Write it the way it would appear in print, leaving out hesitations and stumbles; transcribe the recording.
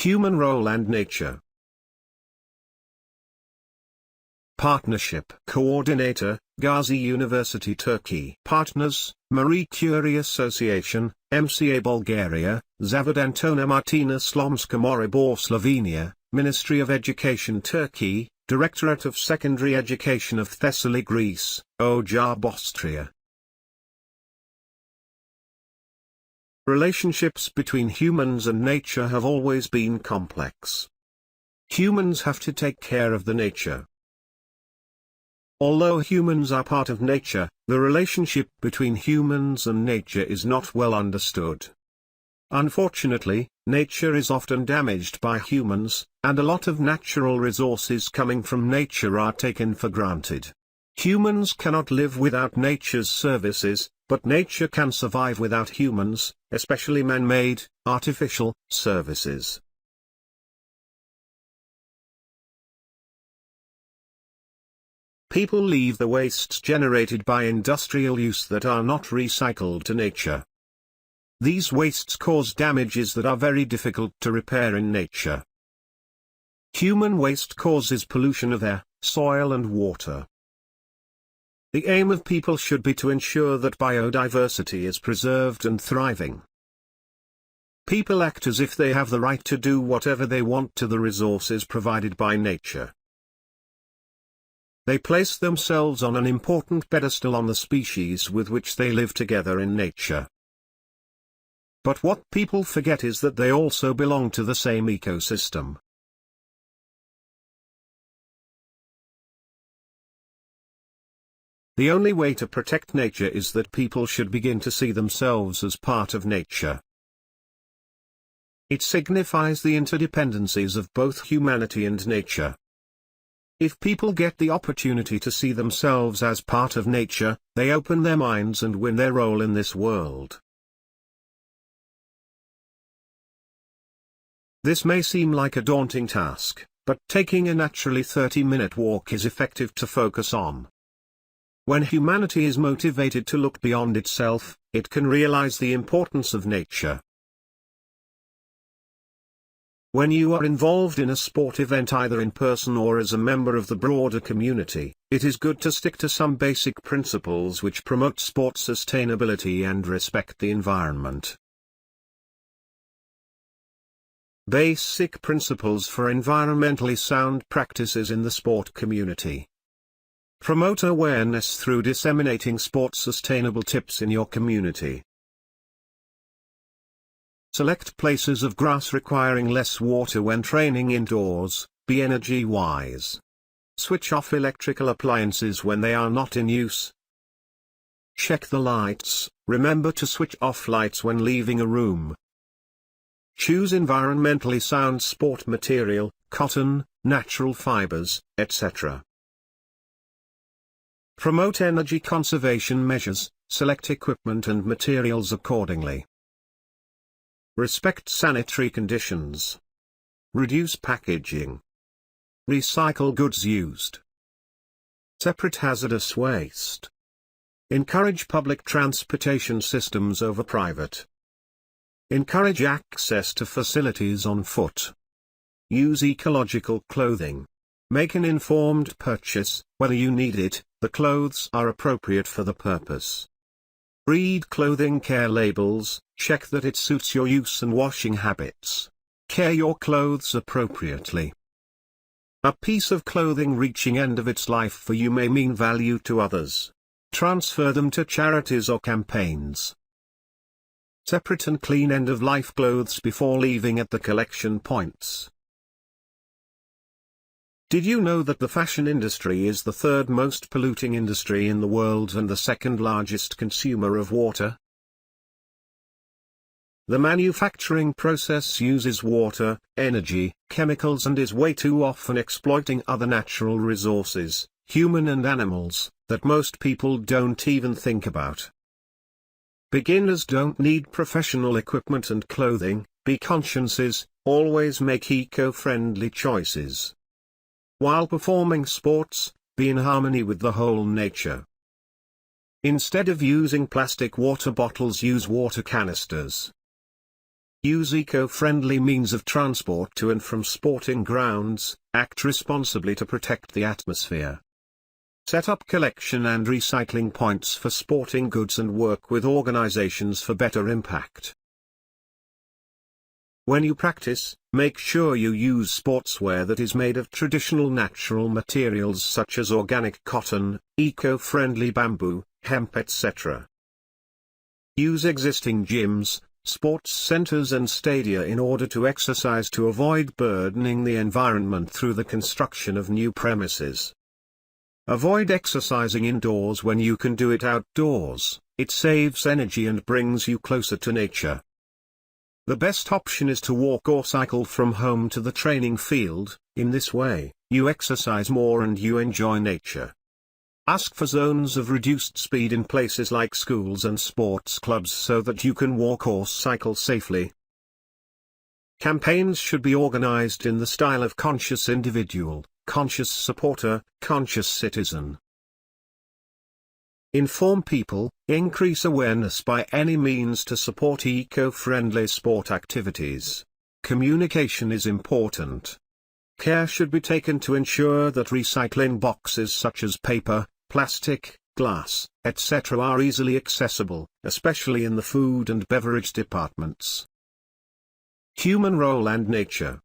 Human role and nature. Partnership Coordinator, Gazi University Turkey. Partners, Marie Curie Association, MCA Bulgaria, Zavod Antona Martina Slomska Moribor Slovenia, Ministry of Education Turkey, Directorate of Secondary Education of Thessaly Greece, Ojab Austria. Relationships between humans and nature have always been complex. Humans have to take care of the nature. Although humans are part of nature, the relationship between humans and nature is not well understood. Unfortunately, nature is often damaged by humans, and a lot of natural resources coming from nature are taken for granted. Humans cannot live without nature's services, but nature can survive without humans, especially man-made, artificial, services. People leave the wastes generated by industrial use that are not recycled to nature. These wastes cause damages that are very difficult to repair in nature. Human waste causes pollution of air, soil and water. The aim of people should be to ensure that biodiversity is preserved and thriving. People act as if they have the right to do whatever they want to the resources provided by nature. They place themselves on an important pedestal on the species with which they live together in nature. But what people forget is that they also belong to the same ecosystem. The only way to protect nature is that people should begin to see themselves as part of nature. It signifies the interdependencies of both humanity and nature. If people get the opportunity to see themselves as part of nature, they open their minds and win their role in this world. This may seem like a daunting task, but taking a naturally 30-minute walk is effective to focus on. When humanity is motivated to look beyond itself, it can realize the importance of nature. When you are involved in a sport event either in person or as a member of the broader community, it is good to stick to some basic principles which promote sport sustainability and respect the environment. Basic principles for environmentally sound practices in the sport community. Promote awareness through disseminating sport sustainable tips in your community. Select places of grass requiring less water when training indoors, be energy wise. Switch off electrical appliances when they are not in use. Check the lights, remember to switch off lights when leaving a room. Choose environmentally sound sport material, cotton, natural fibers, etc. Promote energy conservation measures, select equipment and materials accordingly. Respect sanitary conditions. Reduce packaging. Recycle goods used. Separate hazardous waste. Encourage public transportation systems over private. Encourage access to facilities on foot. Use ecological clothing. Make an informed purchase, whether you need it, the clothes are appropriate for the purpose. Read clothing care labels, check that it suits your use and washing habits. Care your clothes appropriately. A piece of clothing reaching end of its life for you may mean value to others. Transfer them to charities or campaigns. Separate and clean end-of-life clothes before leaving at the collection points. Did you know that the fashion industry is the third most polluting industry in the world and the second largest consumer of water? The manufacturing process uses water, energy, chemicals and is way too often exploiting other natural resources, human and animals, that most people don't even think about. Beginners don't need professional equipment and clothing, be conscious, always make eco-friendly choices. While performing sports, be in harmony with the whole nature. Instead of using plastic water bottles, use water canisters. Use eco-friendly means of transport to and from sporting grounds, act responsibly to protect the atmosphere. Set up collection and recycling points for sporting goods and work with organizations for better impact. When you practice, make sure you use sportswear that is made of traditional natural materials such as organic cotton, eco-friendly bamboo, hemp, etc. Use existing gyms, sports centers and stadia in order to exercise to avoid burdening the environment through the construction of new premises. Avoid exercising indoors when you can do it outdoors. It saves energy and brings you closer to nature. The best option is to walk or cycle from home to the training field. In this way, you exercise more and you enjoy nature. Ask for zones of reduced speed in places like schools and sports clubs so that you can walk or cycle safely. Campaigns should be organized in the style of conscious individual, conscious supporter, conscious citizen. Inform people, increase awareness by any means to support eco-friendly sport activities. Communication is important. Care should be taken to ensure that recycling boxes such as paper, plastic, glass, etc. are easily accessible, especially in the food and beverage departments. Human role and nature.